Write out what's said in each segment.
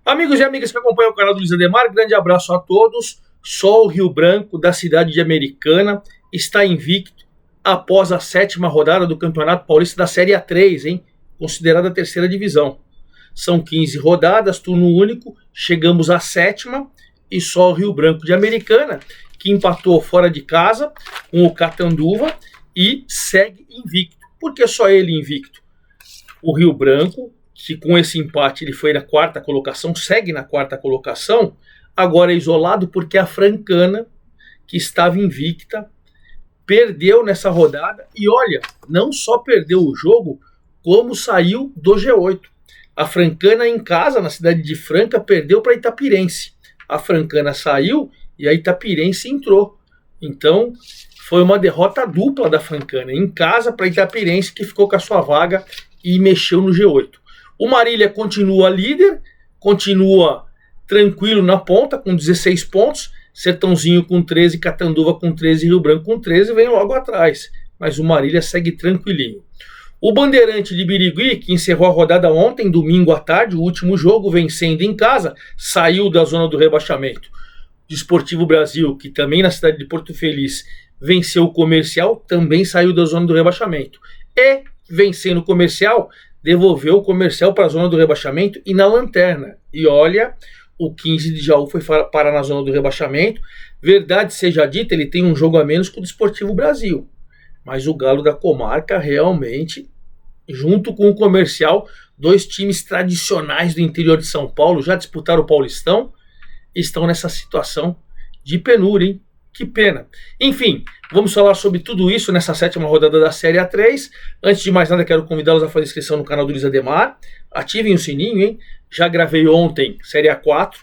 Amigos e amigas que acompanham o canal do Luiz Ademar, grande abraço a todos. Só o Rio Branco, da cidade de Americana, está invicto após a 7ª rodada do Campeonato Paulista da Série A3, hein? Considerada a 3ª divisão. São 15 rodadas, turno único, chegamos à 7ª e só o Rio Branco de Americana, que empatou fora de casa com o Catanduva e segue invicto. Por que só ele invicto? O Rio Branco, que com esse empate ele foi na 4ª colocação, segue na 4ª colocação, agora é isolado porque a Francana, que estava invicta, perdeu nessa rodada e olha, não só perdeu o jogo, como saiu do G8. A Francana em casa, na cidade de Franca, perdeu para Itapirense. A Francana saiu e a Itapirense entrou. Então, foi uma derrota dupla da Francana, em casa para Itapirense, que ficou com a sua vaga e mexeu no G8. O Marília continua líder, continua tranquilo na ponta, com 16 pontos, Sertãozinho com 13, Catanduva com 13, Rio Branco com 13, vem logo atrás. Mas o Marília segue tranquilinho. O Bandeirante de Birigui, que encerrou a rodada ontem, domingo à tarde, o último jogo, vencendo em casa, saiu da zona do rebaixamento. Desportivo Brasil, que também na cidade de Porto Feliz venceu o Comercial, também saiu da zona do rebaixamento. E, vencendo o Comercial, devolveu o Comercial para a zona do rebaixamento e na lanterna. E olha, o 15 de Jaú foi parar na zona do rebaixamento. Verdade seja dita, ele tem um jogo a menos que o Desportivo Brasil. Mas o Galo da Comarca realmente, junto com o Comercial, dois times tradicionais do interior de São Paulo, já disputaram o Paulistão, estão nessa situação de penúria, hein? Que pena. Enfim, vamos falar sobre tudo isso nessa 7ª rodada da Série A3. Antes de mais nada, quero convidá-los a fazer inscrição no canal do Luiz Ademar. Ativem o sininho, hein? Já gravei ontem Série A4,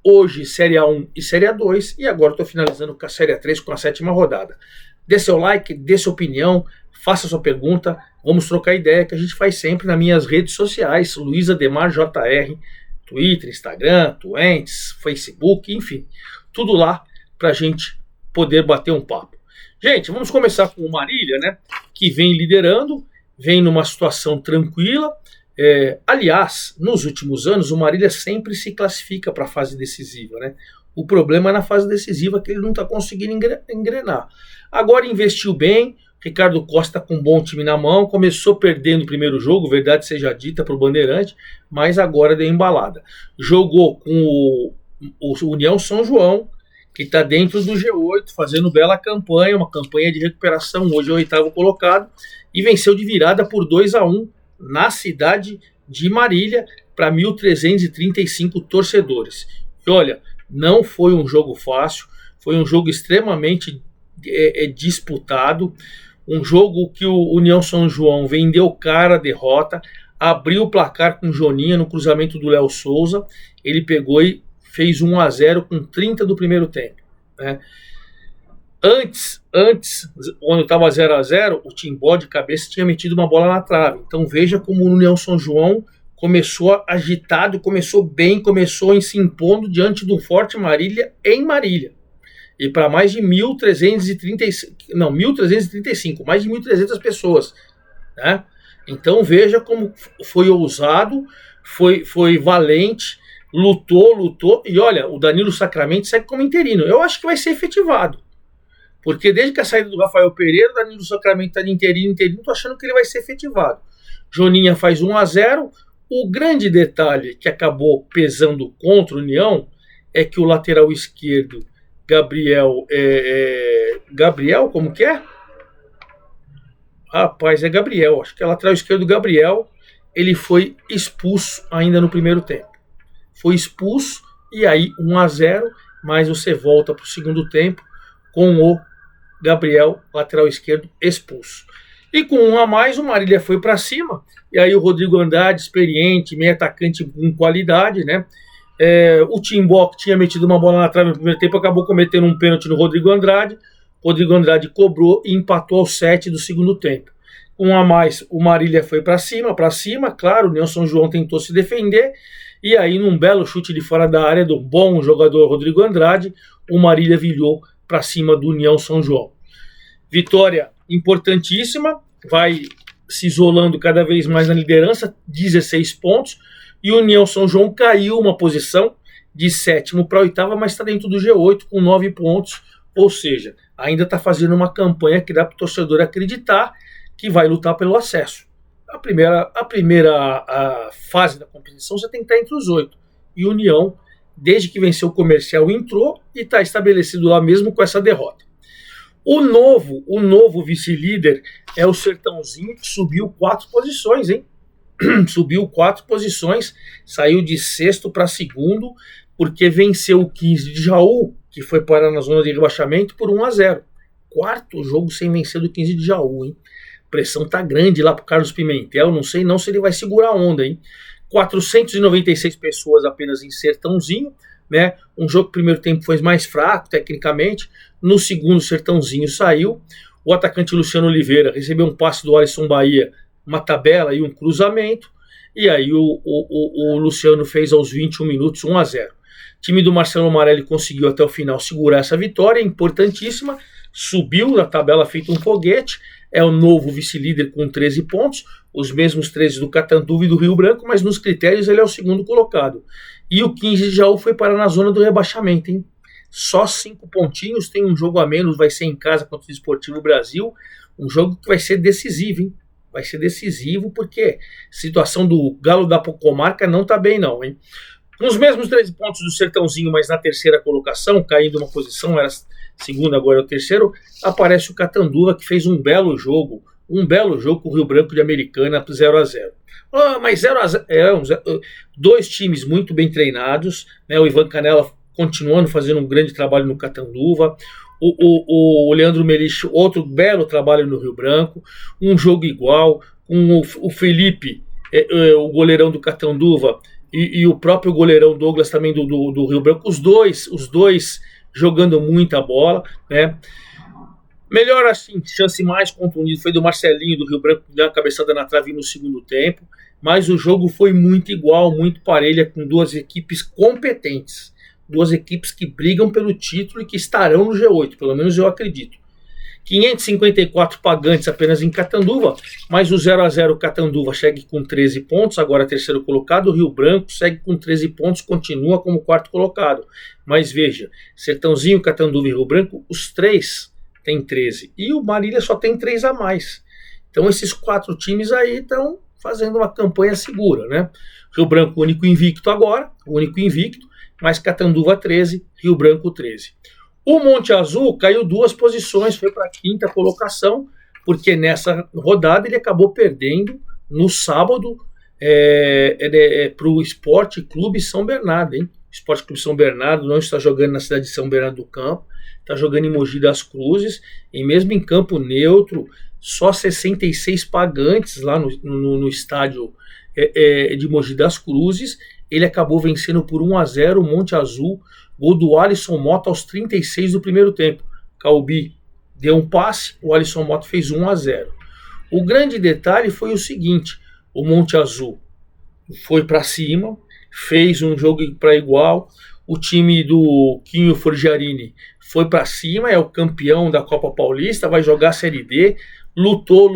hoje Série A1 e Série A2, e agora estou finalizando com a Série A3 com a 7ª rodada. Dê seu like, dê sua opinião, faça sua pergunta, vamos trocar ideia que a gente faz sempre nas minhas redes sociais, Luiz Ademar JR, Twitter, Instagram, Twents, Facebook, enfim, tudo lá pra gente poder bater um papo. Gente, vamos começar com o Marília, né, que vem liderando, vem numa situação tranquila. Aliás, nos últimos anos, o Marília sempre se classifica para a fase decisiva, né? O problema é na fase decisiva que ele não está conseguindo engrenar. Agora investiu bem, Ricardo Costa com um bom time na mão, começou perdendo o primeiro jogo, verdade seja dita, para o Bandeirante, mas agora deu embalada. Jogou com o União São João, que está dentro do G8, fazendo bela campanha, uma campanha de recuperação, hoje é o 8º colocado, e venceu de virada por 2-1 na cidade de Marília, para 1.335 torcedores. E olha, não foi um jogo fácil, foi um jogo extremamente disputado, um jogo que o União São João vendeu cara a derrota, abriu o placar com o Joninha no cruzamento do Léo Souza, ele pegou e fez 1-0 com 30 do primeiro tempo, né? Antes, quando estava 0-0, o Timbó de cabeça tinha metido uma bola na trave. Então veja como o União São João começou agitado, começou bem, começou se impondo diante do forte Marília em Marília. E para mais de 1.335, mais de 1.300 pessoas, né? Então veja como foi ousado, foi valente, lutou, e olha, o Danilo Sacramento segue como interino. Eu acho que vai ser efetivado, porque desde que a saída do Rafael Pereira, o Danilo Sacramento está de interino, tô achando que ele vai ser efetivado. Joninha faz 1-0, o grande detalhe que acabou pesando contra o União é que o lateral esquerdo, Gabriel, como que é? Rapaz, é Gabriel, acho que é lateral esquerdo Gabriel, ele foi expulso ainda no primeiro tempo. Foi expulso e aí 1-0, mas você volta para o segundo tempo com o Gabriel, lateral esquerdo, expulso. E com 1 a mais, o Marília foi para cima, e aí o Rodrigo Andrade, experiente, meio atacante com qualidade, né? O Timbó, que tinha metido uma bola na trave no primeiro tempo, acabou cometendo um pênalti no Rodrigo Andrade. Rodrigo Andrade cobrou e empatou aos 7 do segundo tempo. Com 1 a mais, o Marília foi para cima, claro, o União São João tentou se defender, e aí num belo chute de fora da área do bom jogador Rodrigo Andrade, o Marília virou para cima do União São João. Vitória importantíssima, vai se isolando cada vez mais na liderança, 16 pontos, E o União São João caiu uma posição de sétimo para oitava, mas está dentro do G8 com 9 pontos, ou seja, ainda está fazendo uma campanha que dá para o torcedor acreditar que vai lutar pelo acesso. A primeira fase da competição você tem que estar entre os 8. E o União, desde que venceu o Comercial, entrou e está estabelecido lá mesmo com essa derrota. O novo vice-líder é o Sertãozinho, que subiu 4 posições, hein? Subiu 4 posições, saiu de sexto para segundo, porque venceu o 15 de Jaú, que foi parar na zona de rebaixamento, por 1-0. Quarto jogo sem vencer do 15 de Jaú, hein? A pressão tá grande lá pro Carlos Pimentel, não sei não se ele vai segurar a onda, hein? 496 pessoas apenas em Sertãozinho, né? Um jogo que no primeiro tempo foi mais fraco, tecnicamente. No segundo, Sertãozinho saiu. O atacante Luciano Oliveira recebeu um passe do Alisson Bahia, uma tabela e um cruzamento. E aí o Luciano fez aos 21 minutos 1-0. O time do Marcelo Marelli conseguiu até o final segurar essa vitória, importantíssima. Subiu na tabela feito um foguete. É o novo vice-líder com 13 pontos, os mesmos 13 do Catanduva e do Rio Branco, mas nos critérios ele é o segundo colocado. E o 15 de Jaú foi parar na zona do rebaixamento, hein? Só 5 pontinhos, tem um jogo a menos, vai ser em casa contra o Desportivo Brasil, um jogo que vai ser decisivo, hein? Vai ser decisivo porque a situação do Galo da Comarca não tá bem não, hein? Com os mesmos 13 pontos do Sertãozinho, mas na terceira colocação, caindo uma posição, era segundo, agora é o terceiro, aparece o Catanduva, que fez um belo jogo com o Rio Branco de Americana, 0-0. Mas 0-0, dois times muito bem treinados, né? O Ivan Canella continuando fazendo um grande trabalho no Catanduva, o Leandro Melich, outro belo trabalho no Rio Branco, um jogo igual, com o Felipe, o goleirão do Catanduva, e o próprio goleirão Douglas também do Rio Branco, os dois jogando muita bola, né? Melhor assim, chance mais contundida foi do Marcelinho do Rio Branco, que deu uma cabeçada na trave no segundo tempo, mas o jogo foi muito igual, muito parelha, com duas equipes competentes, duas equipes que brigam pelo título e que estarão no G8, pelo menos eu acredito. 554 pagantes apenas em Catanduva, mas o 0-0 Catanduva segue com 13 pontos, agora terceiro colocado. O Rio Branco segue com 13 pontos, continua como quarto colocado. Mas veja, Sertãozinho, Catanduva e Rio Branco, os três têm 13. E o Marília só tem 3 a mais. Então esses 4 times aí estão fazendo uma campanha segura, né? Rio Branco único invicto agora, mas Catanduva 13, Rio Branco 13. O Monte Azul caiu 2 posições, foi para a 5ª colocação, porque nessa rodada ele acabou perdendo no sábado para o Esporte Clube São Bernardo, hein? O Esporte Clube São Bernardo não está jogando na cidade de São Bernardo do Campo, está jogando em Mogi das Cruzes, e mesmo em campo neutro, só 66 pagantes lá no estádio de Mogi das Cruzes. Ele acabou vencendo por 1-0 o Monte Azul, gol do Alisson Mota aos 36 do primeiro tempo. Calbi deu um passe, o Alisson Mota fez 1-0. O grande detalhe foi o seguinte: o Monte Azul foi para cima, fez um jogo para igual, o time do Quinho Forgiarini foi para cima, é o campeão da Copa Paulista, vai jogar a Série D, lutou.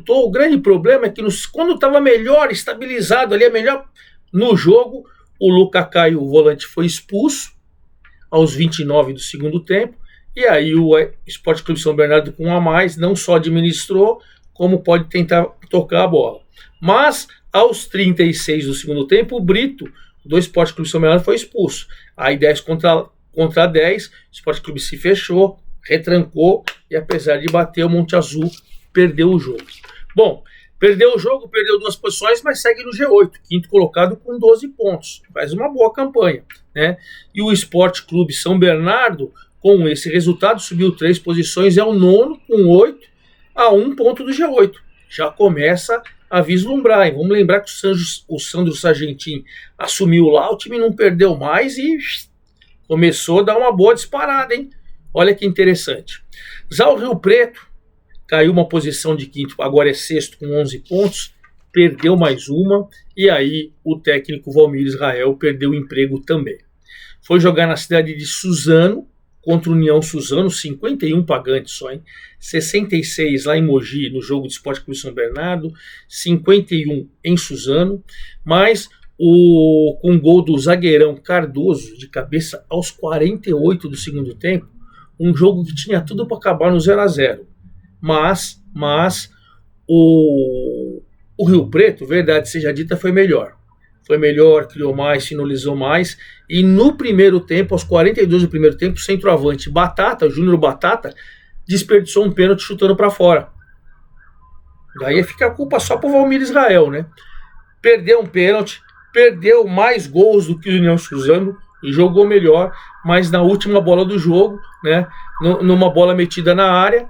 O grande problema é que quando estava melhor, estabilizado ali, melhor no jogo, o Luca Caio, o volante, foi expulso aos 29 do segundo tempo, e aí o Esporte Clube São Bernardo, com 1 a mais, não só administrou, como pode tentar tocar a bola. Mas aos 36 do segundo tempo, o Brito, do Esporte Clube São Bernardo, foi expulso. Aí 10 contra 10, o Esporte Clube se fechou, retrancou, e apesar de bater, o Monte Azul perdeu o jogo. Bom, perdeu o jogo, perdeu 2 posições, mas segue no G8, 5º colocado com 12 pontos. Faz uma boa campanha, né? E o Esporte Clube São Bernardo, com esse resultado, subiu 3 posições, é o 9º com 8 a 1 ponto do G8. Já começa a vislumbrar, hein? Vamos lembrar que o Sandro Sargentin assumiu lá, o time não perdeu mais e começou a dar uma boa disparada, hein? Olha que interessante. Já o Rio Preto caiu uma posição de 5º, agora é 6º com 11 pontos, perdeu mais uma, e aí o técnico Valmir Israel perdeu o emprego também. Foi jogar na cidade de Suzano, contra o União Suzano, 51 pagantes só, hein? 66 lá em Mogi, no jogo de Esporte Clube São Bernardo, 51 em Suzano, mas com gol do zagueirão Cardoso, de cabeça aos 48 do segundo tempo, um jogo que tinha tudo para acabar no 0-0. Mas o Rio Preto, verdade seja dita, foi melhor. Foi melhor, criou mais, finalizou mais. E no primeiro tempo, aos 42 do primeiro tempo, o centroavante Batata, o Júnior Batata, desperdiçou um pênalti chutando para fora. Daí fica a culpa só pro Valmir Israel, né? Perdeu um pênalti, perdeu mais gols do que o União Suzano, jogou melhor, mas na última bola do jogo, né, numa bola metida na área,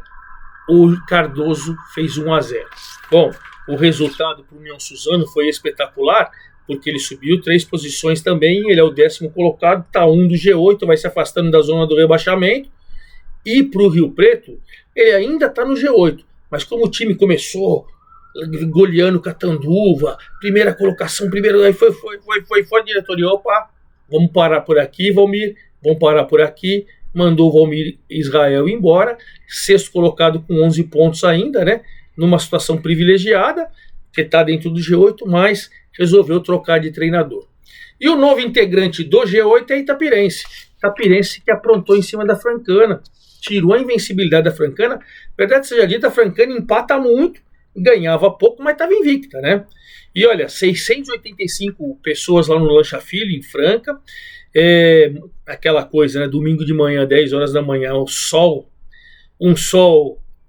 o Cardoso fez 1-0. Bom, o resultado para o União Suzano foi espetacular, porque ele subiu 3 posições também, ele é o 10º colocado, está 1 do G8, vai se afastando da zona do rebaixamento, e para o Rio Preto, ele ainda está no G8, mas como o time começou goleando Catanduva, primeira colocação, aí foi a diretoria, opa, vamos parar por aqui, Valmir, vamos parar por aqui, mandou o Valmir Israel embora, 6º colocado com 11 pontos ainda, né, numa situação privilegiada, que está dentro do G8, mas resolveu trocar de treinador. E o novo integrante do G8 é Itapirense. Itapirense que aprontou em cima da Francana, tirou a invencibilidade da Francana. Verdade seja dita, a Francana empata muito, ganhava pouco, mas estava invicta, né? E olha, 685 pessoas lá no Lancha Filho, em Franca, aquela coisa, né? Domingo de manhã, 10 horas da manhã, um sol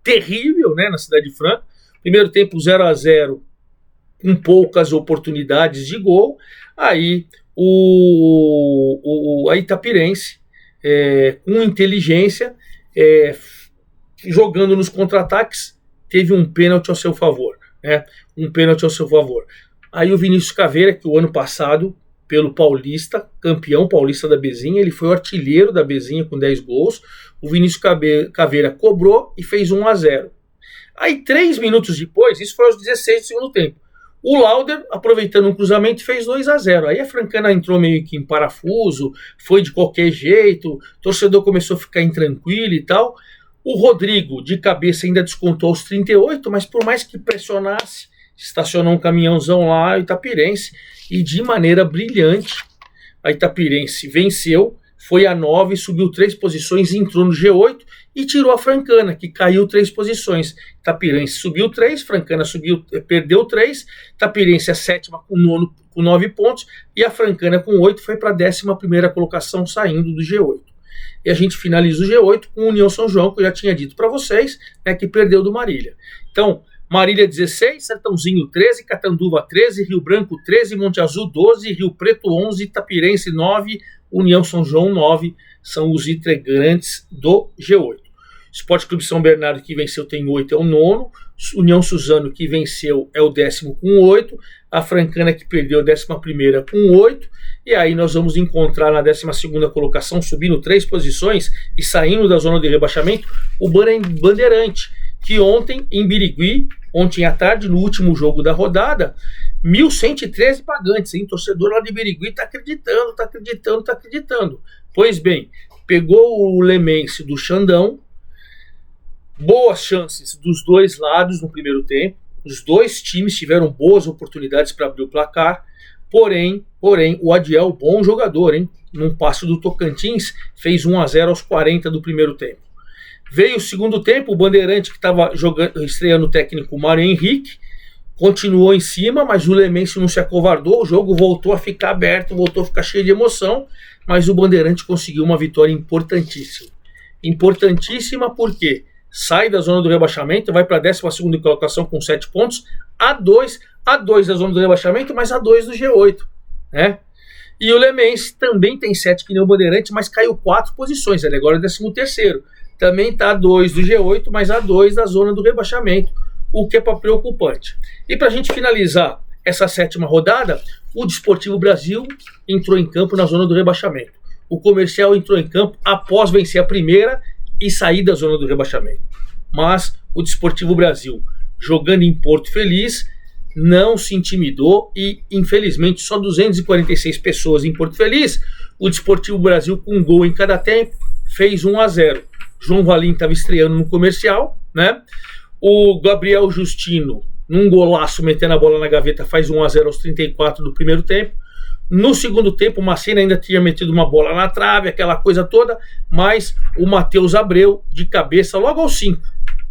terrível, né? Na cidade de Franca. Primeiro tempo 0-0, com poucas oportunidades de gol. Aí a Itapirense, com inteligência, jogando nos contra-ataques, teve um pênalti ao seu favor, né? Um pênalti ao seu favor. Aí o Vinícius Caveira, que o ano passado, pelo Paulista, campeão paulista da Bezinha, ele foi o artilheiro da Bezinha com 10 gols. O Vinícius Caveira cobrou e fez 1-0. Aí 3 minutos depois, isso foi aos 16 do segundo tempo, o Lauder, aproveitando um cruzamento, fez 2-0. Aí a Francana entrou meio que em parafuso, foi de qualquer jeito, o torcedor começou a ficar intranquilo e tal. O Rodrigo, de cabeça, ainda descontou aos 38, mas por mais que pressionasse, estacionou um caminhãozão lá, a Itapirense, e de maneira brilhante, a Itapirense venceu, foi a 9, subiu 3 posições, entrou no G8 e tirou a Francana, que caiu 3 posições. Itapirense subiu 3, Francana perdeu 3, Itapirense a 7ª com 9 pontos, e a Francana com 8 foi para a 11ª colocação, saindo do G8. E a gente finaliza o G8 com o União São João, que eu já tinha dito para vocês, né, que perdeu do Marília. Então, Marília 16, Sertãozinho 13, Catanduva 13, Rio Branco 13, Monte Azul 12, Rio Preto 11, Itapirense 9, União São João 9, são os integrantes do G8. Esporte Clube São Bernardo, que venceu, tem 8, é o 9º. União Suzano, que venceu, é o 10º com 8. A Francana, que perdeu, a 11ª com 8. E aí nós vamos encontrar na 12ª colocação, subindo 3 posições e saindo da zona de rebaixamento, o Bandeirante, que ontem, em Birigui, ontem à tarde, no último jogo da rodada, 1.113 pagantes, hein? Torcedor lá de Birigui está acreditando. Pois bem, pegou o Lemense do Xandão, boas chances dos dois lados no primeiro tempo, os dois times tiveram boas oportunidades para abrir o placar, porém, o Adiel, bom jogador, hein? Num passe do Tocantins, fez 1-0 aos 40 do primeiro tempo. Veio o segundo tempo, o Bandeirante, que estava estreando o técnico Mário Henrique, continuou em cima, mas o Lemense não se acovardou, o jogo voltou a ficar aberto, voltou a ficar cheio de emoção, mas o Bandeirante conseguiu uma vitória importantíssima. Importantíssima porque sai da zona do rebaixamento, vai para a 12ª colocação com 7 pontos, a 2 da zona do rebaixamento, mas a 2 do G8, né? E o Lemense também tem 7 que nem o Bandeirante, mas caiu 4 posições, ele agora é 13º. Também está a 2 do G8, mas a 2 da zona do rebaixamento, o que é preocupante. E para a gente finalizar essa 7ª rodada, o Desportivo Brasil entrou em campo na zona do rebaixamento. O Comercial entrou em campo após vencer a primeira e sair da zona do rebaixamento. Mas o Desportivo Brasil, jogando em Porto Feliz, não se intimidou e, infelizmente, só 246 pessoas em Porto Feliz. O Desportivo Brasil, com um gol em cada tempo, fez 1-0. João Valim estava estreando no Comercial, né? O Gabriel Justino, num golaço, metendo a bola na gaveta, faz 1-0 aos 34 do primeiro tempo. No segundo tempo, o Macena ainda tinha metido uma bola na trave, aquela coisa toda, mas o Matheus Abreu, de cabeça, logo aos 5,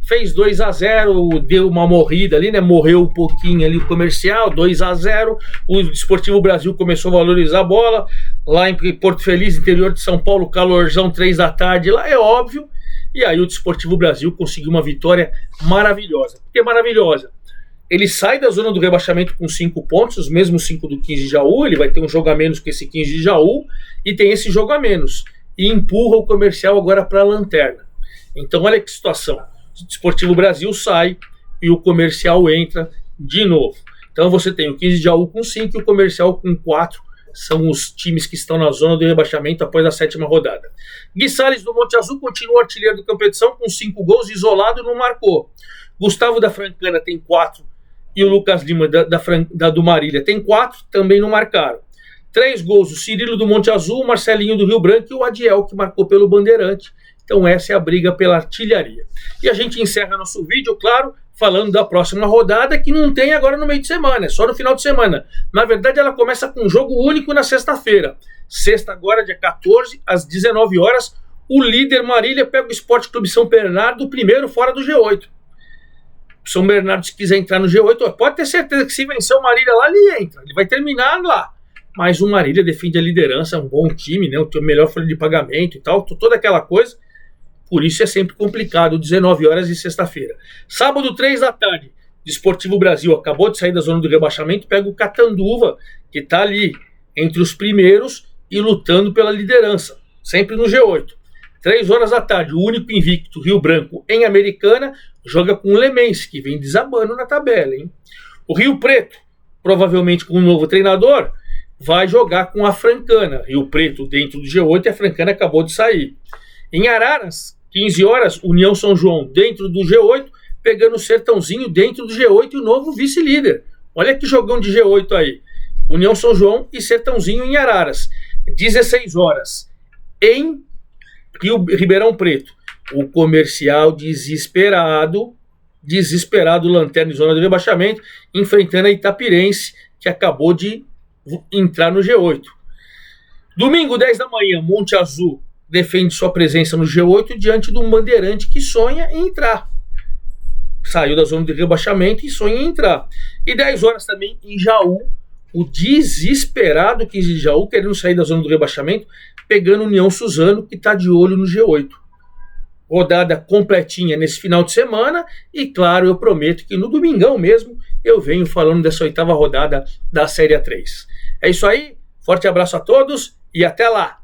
fez 2-0, deu uma morrida ali, né? Morreu um pouquinho ali o Comercial, 2-0. O Desportivo Brasil começou a valorizar a bola. Lá em Porto Feliz, interior de São Paulo, calorzão, 3 da tarde, lá é óbvio. E aí o Desportivo Brasil conseguiu uma vitória maravilhosa. Por que maravilhosa? Ele sai da zona do rebaixamento com 5 pontos, os mesmos 5 do 15 de Jaú. Ele vai ter um jogo a menos que esse 15 de Jaú, e tem esse jogo a menos. E empurra o Comercial agora para a lanterna. Então olha que situação. O Desportivo Brasil sai e o Comercial entra de novo. Então você tem o 15 de Jaú com 5 e o Comercial com 4. São os times que estão na zona do rebaixamento após a 7ª rodada. Gui Salles do Monte Azul continua artilheiro da competição com 5 gols, isolado, não marcou. Gustavo da Francana tem 4 e o Lucas Lima do Marília tem 4, também não marcaram. 3 gols, o Cirilo do Monte Azul, o Marcelinho do Rio Branco e o Adiel, que marcou pelo Bandeirante. Então essa é a briga pela artilharia. E a gente encerra nosso vídeo, claro, falando da próxima rodada, que não tem agora no meio de semana, é só no final de semana. Na verdade, ela começa com um jogo único na sexta-feira. Sexta agora, dia 14, às 19 horas, o líder Marília pega o Sport Clube São Bernardo, primeiro fora do G8. São Bernardo, se quiser entrar no G8, pode ter certeza que se vencer o Marília lá, ele entra. Ele vai terminar lá. Mas o Marília defende a liderança, é um bom time, né? O melhor folha de pagamento e tal, toda aquela coisa. Por isso é sempre complicado, 19 horas de sexta-feira. Sábado, 3 da tarde, Desportivo Brasil acabou de sair da zona do rebaixamento, pega o Catanduva, que está ali entre os primeiros e lutando pela liderança, sempre no G8. 3 horas da tarde, o único invicto, Rio Branco, em Americana, joga com o Lemense, que vem desabando na tabela, hein? O Rio Preto, provavelmente com um novo treinador, vai jogar com a Francana. Rio Preto dentro do G8 e a Francana acabou de sair. Em Araras, 15 horas, União São João dentro do G8, pegando o Sertãozinho dentro do G8 e o novo vice-líder. Olha que jogão de G8 aí. União São João e Sertãozinho em Araras. 16 horas, em Ribeirão Preto. O Comercial desesperado, lanterna em zona de rebaixamento, enfrentando a Itapirense, que acabou de entrar no G8. Domingo, 10 da manhã, Monte Azul defende sua presença no G8 diante de um Bandeirante que sonha em entrar. Saiu da zona de rebaixamento e sonha em entrar. E 10 horas também em Jaú, o desesperado 15 de Jaú, querendo sair da zona do rebaixamento, pegando União Suzano, que está de olho no G8. Rodada completinha nesse final de semana e, claro, eu prometo que no domingão mesmo eu venho falando dessa 8ª rodada da Série A3. É isso aí, forte abraço a todos e até lá!